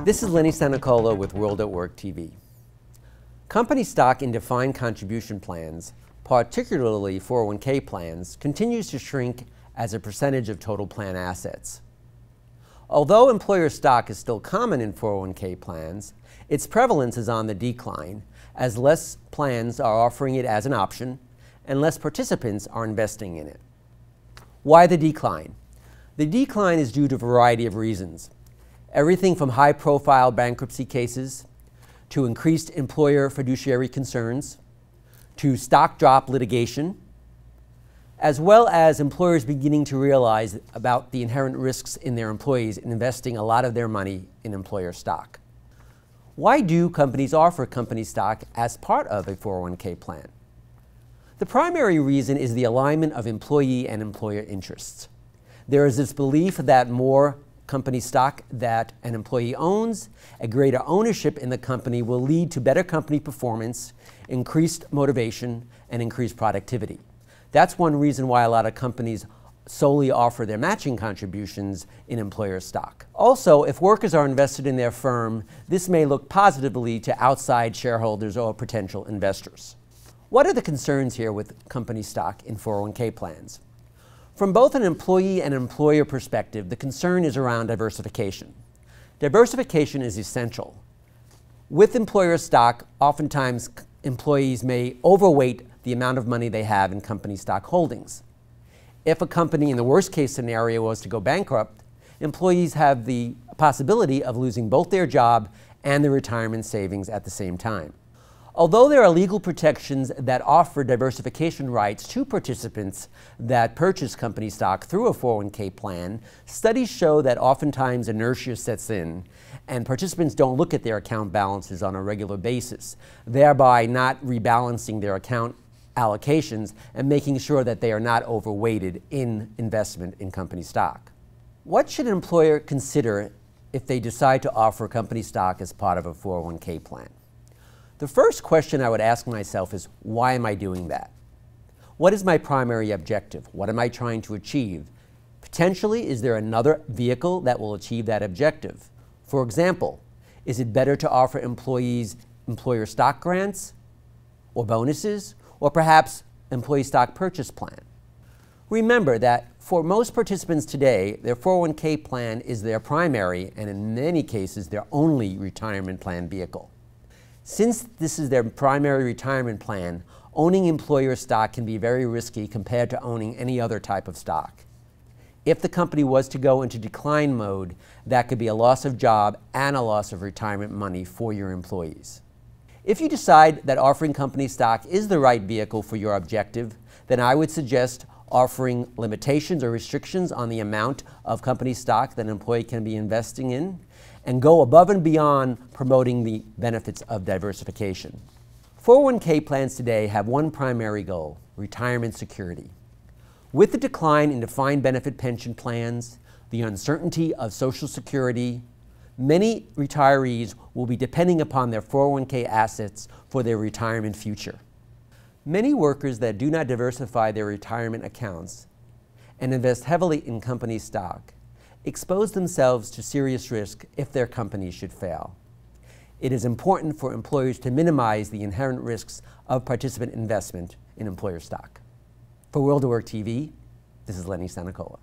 This is Leonard Sanicola with WorldatWork TV. Company stock in defined contribution plans, particularly 401k plans, continues to shrink as a percentage of total plan assets. Although employer stock is still common in 401k plans, its prevalence is on the decline as less plans are offering it as an option and less participants are investing in it. Why the decline? The decline is due to a variety of reasons. Everything from high-profile bankruptcy cases, to increased employer fiduciary concerns, to stock drop litigation, as well as employers beginning to realize about the inherent risks in their employees in investing a lot of their money in employer stock. Why do companies offer company stock as part of a 401k plan? The primary reason is the alignment of employee and employer interests. There is this belief that more company stock that an employee owns, a greater ownership in the company will lead to better company performance, increased motivation, and increased productivity. That's one reason why a lot of companies solely offer their matching contributions in employer stock. Also, if workers are invested in their firm, this may look positively to outside shareholders or potential investors. What are the concerns here with company stock in 401k plans? From both an employee and employer perspective, the concern is around diversification. Diversification is essential. With employer stock, oftentimes employees may overweight the amount of money they have in company stock holdings. If a company, in the worst case scenario, was to go bankrupt, employees have the possibility of losing both their job and their retirement savings at the same time. Although there are legal protections that offer diversification rights to participants that purchase company stock through a 401k plan, studies show that oftentimes inertia sets in and participants don't look at their account balances on a regular basis, thereby not rebalancing their account allocations and making sure that they are not overweighted in investment in company stock. What should an employer consider if they decide to offer company stock as part of a 401k plan? The first question I would ask myself is, why am I doing that? What is my primary objective? What am I trying to achieve? Potentially, is there another vehicle that will achieve that objective? For example, is it better to offer employees employer stock grants or bonuses, or perhaps employee stock purchase plan? Remember that for most participants today, their 401k plan is their primary and in many cases their only retirement plan vehicle. Since this is their primary retirement plan, owning employer stock can be very risky compared to owning any other type of stock. If the company was to go into decline mode, that could be a loss of job and a loss of retirement money for your employees. If you decide that offering company stock is the right vehicle for your objective, then I would suggest offering limitations or restrictions on the amount of company stock that an employee can be investing in, and go above and beyond promoting the benefits of diversification. 401k plans today have one primary goal: retirement security. With the decline in defined benefit pension plans, the uncertainty of Social Security, many retirees will be depending upon their 401k assets for their retirement future. Many workers that do not diversify their retirement accounts and invest heavily in company stock expose themselves to serious risk if their company should fail. It is important for employers to minimize the inherent risks of participant investment in employer stock. For WorldatWork TV, this is Leonard Sanicola.